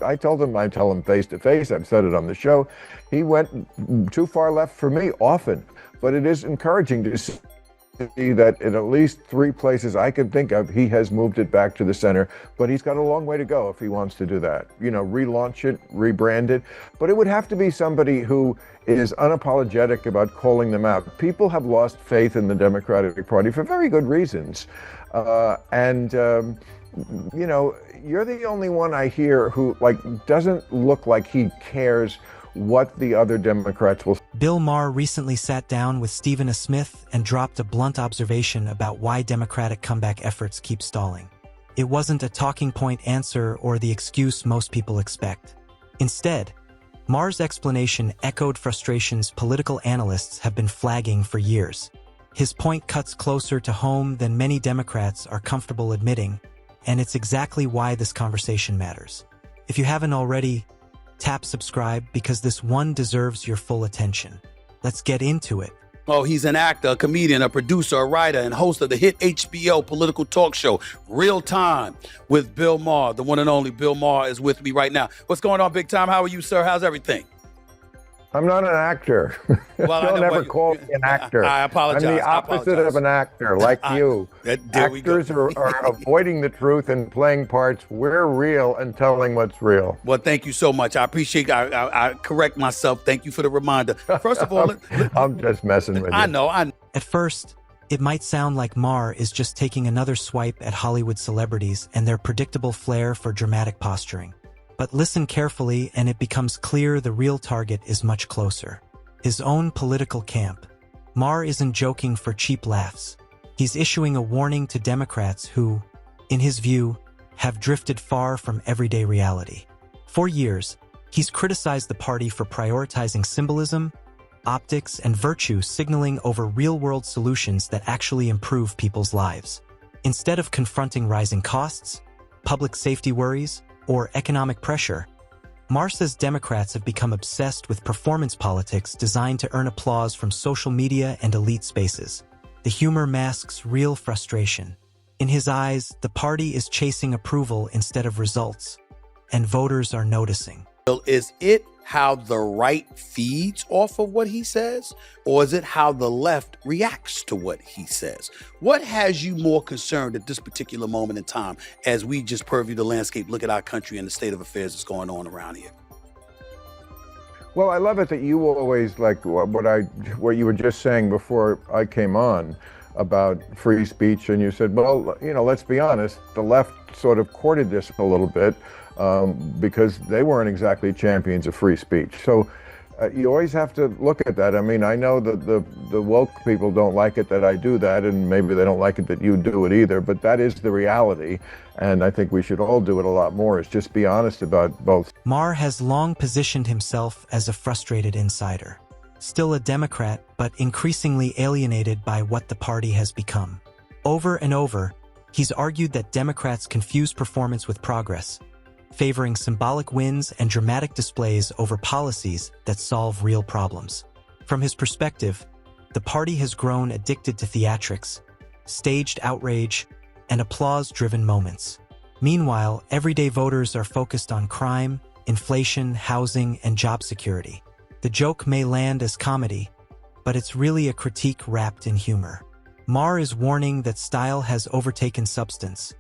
I told him, I tell him face to face, I've said it on the show, he went too far left for me often. But it is encouraging to see that in at least 3 places I can think of, he has moved it back to the center. But he's got a long way to go if he wants to do that. You know, relaunch it, rebrand it. But it would have to be somebody who is unapologetic about calling them out. People have lost faith in the Democratic Party for very good reasons. You know, you're the only one I hear who, like, doesn't look like he cares what the other Democrats will. Bill Maher recently sat down with Stephen A. Smith and dropped a blunt observation about why Democratic comeback efforts keep stalling. It wasn't a talking point answer or the excuse most people expect. Instead, Maher's explanation echoed frustrations political analysts have been flagging for years. His point cuts closer to home than many Democrats are comfortable admitting, and it's exactly why this conversation matters. If you haven't already, tap subscribe because this one deserves your full attention. Let's get into it. Oh, he's an actor, a comedian, a producer, a writer, and host of the hit HBO political talk show, Real Time, with Bill Maher. The one and only Bill Maher is with me right now. What's going on, Big Time? How are you, sir? How's everything? I'm not an actor. Well, Don't ever call me an actor. I apologize. I'm the opposite of an actor, like you. Actors are avoiding the truth and playing parts. We're real and telling what's real. Well, thank you so much. I appreciate I correct myself. Thank you for the reminder. First of all, I'm just messing with you. I know. At first, it might sound like Maher is just taking another swipe at Hollywood celebrities and their predictable flair for dramatic posturing. But listen carefully and it becomes clear the real target is much closer. His own political camp. Maher isn't joking for cheap laughs. He's issuing a warning to Democrats who, in his view, have drifted far from everyday reality. For years, he's criticized the party for prioritizing symbolism, optics, and virtue signaling over real-world solutions that actually improve people's lives. Instead of confronting rising costs, public safety worries, or economic pressure, Maher says Democrats have become obsessed with performance politics designed to earn applause from social media and elite spaces. The humor masks real frustration. In his eyes, the party is chasing approval instead of results, and voters are noticing. Is it how the right feeds off of what he says, or is it how the left reacts to what he says? What has you more concerned at this particular moment in time as we just purview the landscape, look at our country and the state of affairs that's going on around here? Well, I love it that you always, like what you were just saying before I came on about free speech, and you said, well, you know, let's be honest, the left sort of courted this a little bit because they weren't exactly champions of free speech. So you always have to look at that. I mean, I know that the woke people don't like it that I do that, and maybe they don't like it that you do it either, but that is the reality. And I think we should all do it a lot more, is just be honest about both. Maher has long positioned himself as a frustrated insider. Still a Democrat, but increasingly alienated by what the party has become. Over and over, he's argued that Democrats confuse performance with progress, favoring symbolic wins and dramatic displays over policies that solve real problems. From his perspective, the party has grown addicted to theatrics, staged outrage, and applause-driven moments. Meanwhile, everyday voters are focused on crime, inflation, housing, and job security. The joke may land as comedy, but it's really a critique wrapped in humor. Maher is warning that style has overtaken substance,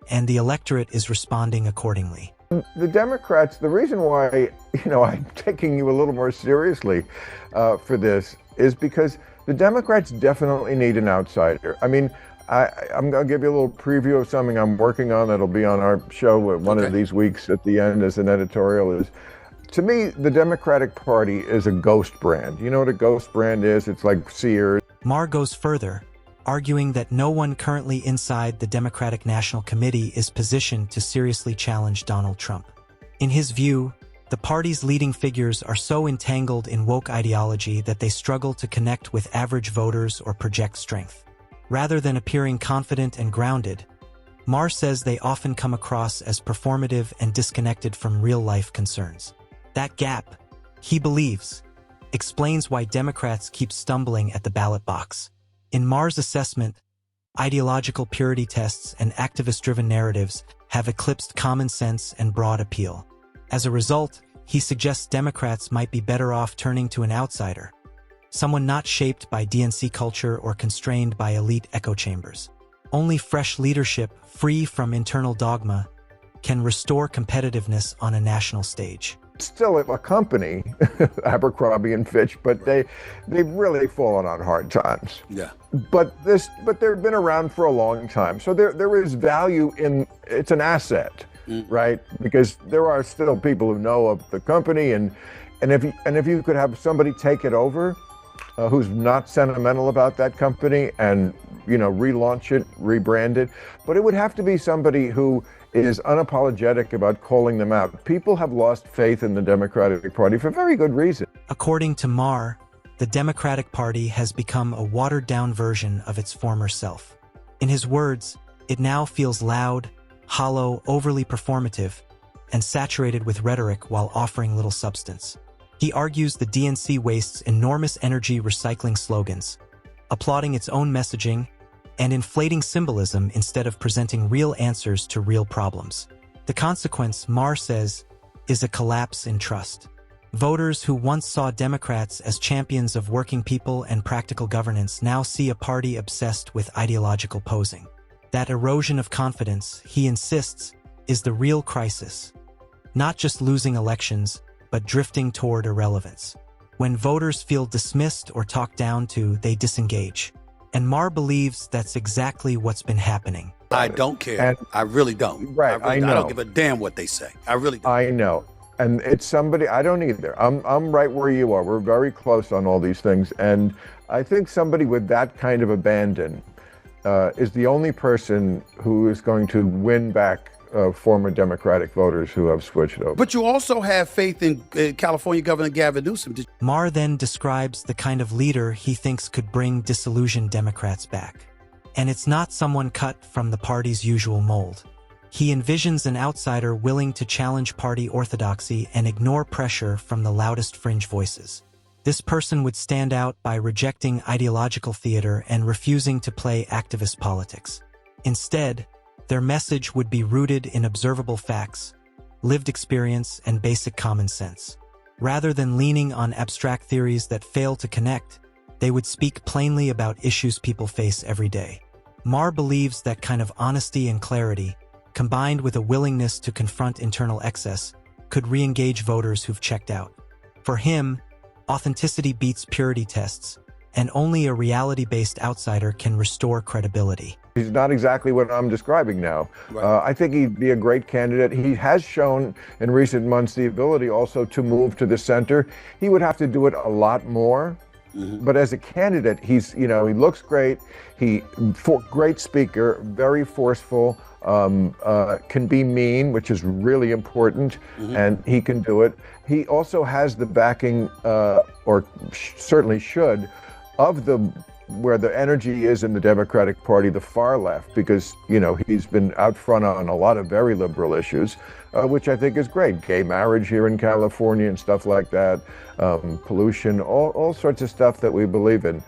and the electorate is responding accordingly. The Democrats, the reason why, I'm taking you a little more seriously for this is because the Democrats definitely need an outsider. I mean, I'm going to give you a little preview of something I'm working on that'll be on our show one of these weeks at the end as an editorial. To me, the Democratic Party is a ghost brand. You know what a ghost brand is? It's like Sears. Maher goes further, arguing that no one currently inside the Democratic National Committee is positioned to seriously challenge Donald Trump. In his view, the party's leading figures are so entangled in woke ideology that they struggle to connect with average voters or project strength. Rather than appearing confident and grounded, Maher says they often come across as performative and disconnected from real-life concerns. That gap, he believes, explains why Democrats keep stumbling at the ballot box. In Maher's assessment, ideological purity tests and activist-driven narratives have eclipsed common sense and broad appeal. As a result, he suggests Democrats might be better off turning to an outsider, someone not shaped by DNC culture or constrained by elite echo chambers. Only fresh leadership, free from internal dogma, can restore competitiveness on a national stage. Still a company, Abercrombie and Fitch, but they've really fallen on hard times. Yeah. But they've been around for a long time, so there is value in it's an asset, right? Because there are still people who know of the company, and if you could have somebody take it over, who's not sentimental about that company, and relaunch it, rebrand it, but it would have to be somebody who is unapologetic about calling them out. People have lost faith in the Democratic Party for very good reason. According to Maher, the Democratic Party has become a watered-down version of its former self. In his words, it now feels loud, hollow, overly performative, and saturated with rhetoric while offering little substance. He argues the DNC wastes enormous energy recycling slogans, applauding its own messaging, and inflating symbolism instead of presenting real answers to real problems. The consequence, Maher says, is a collapse in trust. Voters who once saw Democrats as champions of working people and practical governance now see a party obsessed with ideological posing. That erosion of confidence, he insists, is the real crisis. Not just losing elections, but drifting toward irrelevance. When voters feel dismissed or talked down to, they disengage. And Maher believes that's exactly what's been happening. I don't care. I really don't. Right, I know. I don't give a damn what they say. I really don't. I know. And it's somebody, I don't either. I'm right where you are. We're very close on all these things. And I think somebody with that kind of abandon is the only person who is going to win back former Democratic voters who have switched over. But you also have faith in California Governor Gavin Newsom. Maher then describes the kind of leader he thinks could bring disillusioned Democrats back. And it's not someone cut from the party's usual mold. He envisions an outsider willing to challenge party orthodoxy and ignore pressure from the loudest fringe voices. This person would stand out by rejecting ideological theater and refusing to play activist politics. Instead, their message would be rooted in observable facts, lived experience, and basic common sense. Rather than leaning on abstract theories that fail to connect, they would speak plainly about issues people face every day. Maher believes that kind of honesty and clarity, combined with a willingness to confront internal excess, could re-engage voters who've checked out. For him, authenticity beats purity tests, and only a reality-based outsider can restore credibility. He's not exactly what I'm describing now. Right. I think he'd be a great candidate. He has shown in recent months the ability also to move to the center. He would have to do it a lot more. But as a candidate, he looks great. Great speaker, very forceful, can be mean, which is really important, and he can do it. He also has the backing, or certainly should, of where the energy is in the Democratic Party, the far left, because, he's been out front on a lot of very liberal issues, which I think is great. Gay marriage here in California and stuff like that, pollution, all sorts of stuff that we believe in.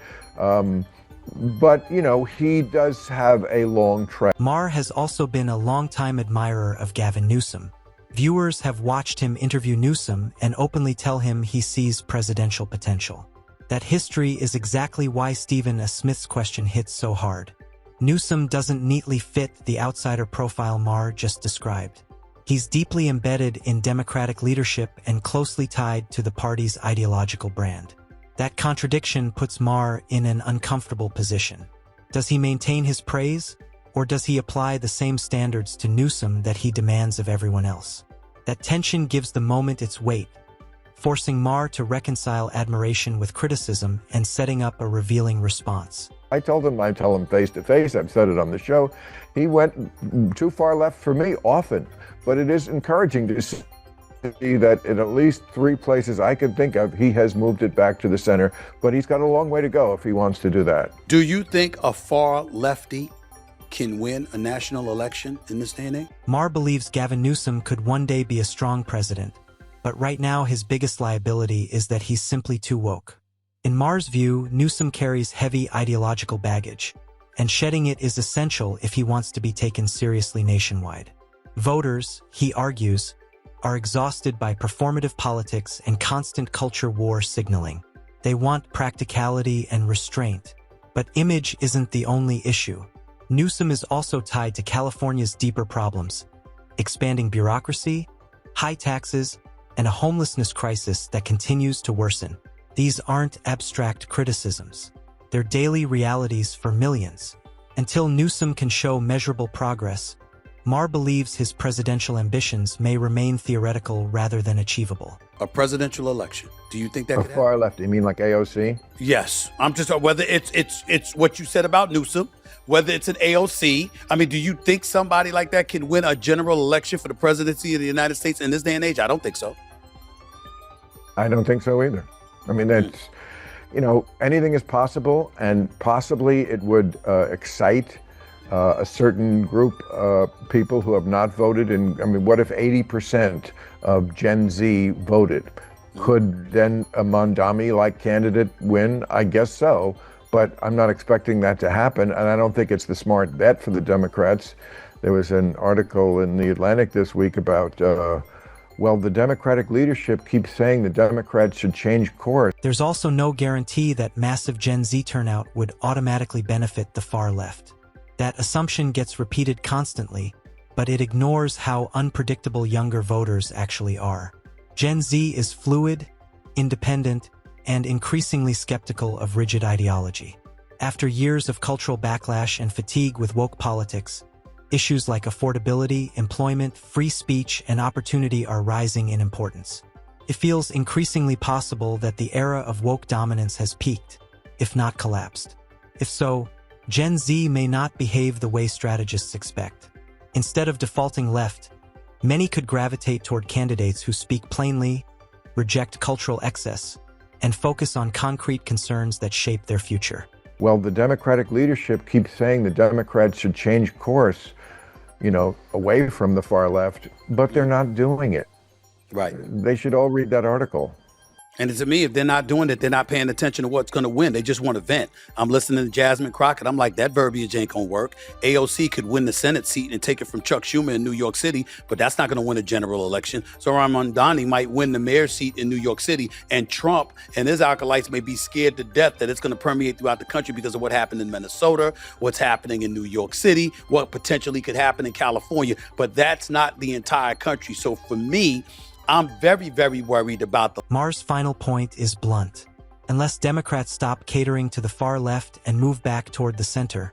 But, he does have a long track. Maher has also been a longtime admirer of Gavin Newsom. Viewers have watched him interview Newsom and openly tell him he sees presidential potential. That history is exactly why Stephen A. Smith's question hits so hard. Newsom doesn't neatly fit the outsider profile Maher just described. He's deeply embedded in Democratic leadership and closely tied to the party's ideological brand. That contradiction puts Maher in an uncomfortable position. Does he maintain his praise, or does he apply the same standards to Newsom that he demands of everyone else? That tension gives the moment its weight, forcing Maher to reconcile admiration with criticism and setting up a revealing response. I tell him face to face, I've said it on the show, he went too far left for me often, but it is encouraging to see that in at least 3 places I can think of, he has moved it back to the center, but he's got a long way to go if he wants to do that. Do you think a far lefty can win a national election in this day and age? Maher believes Gavin Newsom could one day be a strong president, but right now his biggest liability is that he's simply too woke. In Maher's view, Newsom carries heavy ideological baggage, and shedding it is essential if he wants to be taken seriously nationwide. Voters, he argues, are exhausted by performative politics and constant culture war signaling. They want practicality and restraint. But image isn't the only issue. Newsom is also tied to California's deeper problems: expanding bureaucracy, high taxes, and a homelessness crisis that continues to worsen. These aren't abstract criticisms. They're daily realities for millions. Until Newsom can show measurable progress, Maher believes his presidential ambitions may remain theoretical rather than achievable. A presidential election. Do you think that A could far happen? left, you mean like AOC? Yes. I'm just whether it's what you said about Newsom, whether it's an AOC. I mean, do you think somebody like that can win a general election for the presidency of the United States in this day and age? I don't think so. I don't think so either. I mean, that's, anything is possible, and possibly it would excite a certain group of people who have not voted. What if 80% of Gen Z voted? Could then a Mondami-like candidate win? I guess so, but I'm not expecting that to happen, and I don't think it's the smart bet for the Democrats. There was an article in The Atlantic this week about, the Democratic leadership keeps saying the Democrats should change course. There's also no guarantee that massive Gen Z turnout would automatically benefit the far left. That assumption gets repeated constantly, but it ignores how unpredictable younger voters actually are. Gen Z is fluid, independent, and increasingly skeptical of rigid ideology. After years of cultural backlash and fatigue with woke politics, issues like affordability, employment, free speech, and opportunity are rising in importance. It feels increasingly possible that the era of woke dominance has peaked, if not collapsed. If so, Gen Z may not behave the way strategists expect. Instead of defaulting left, many could gravitate toward candidates who speak plainly, reject cultural excess, and focus on concrete concerns that shape their future. The Democratic leadership keeps saying the Democrats should change course, away from the far left, but they're not doing it. Right. They should all read that article. And to me, if they're not doing it, they're not paying attention to what's going to win. They just want to vent. I'm listening to Jasmine Crockett. I'm like, that verbiage ain't going to work. AOC could win the Senate seat and take it from Chuck Schumer in New York City, but that's not going to win a general election. So Ramondani might win the mayor's seat in New York City, and Trump and his acolytes may be scared to death that it's going to permeate throughout the country because of what happened in Minnesota, what's happening in New York City, what potentially could happen in California. But that's not the entire country. So for me, I'm very, very worried about the... Maher's final point is blunt. Unless Democrats stop catering to the far left and move back toward the center,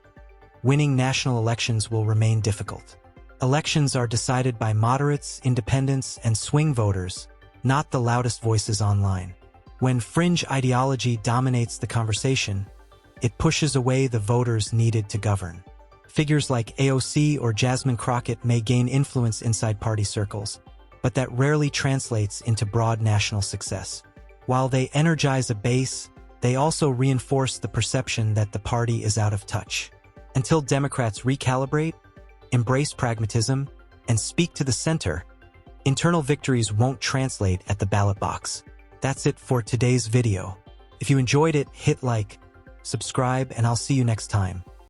winning national elections will remain difficult. Elections are decided by moderates, independents, and swing voters, not the loudest voices online. When fringe ideology dominates the conversation, it pushes away the voters needed to govern. Figures like AOC or Jasmine Crockett may gain influence inside party circles, but that rarely translates into broad national success. While they energize a base, they also reinforce the perception that the party is out of touch. Until Democrats recalibrate, embrace pragmatism, and speak to the center, internal victories won't translate at the ballot box. That's it for today's video. If you enjoyed it, hit like, subscribe, and I'll see you next time.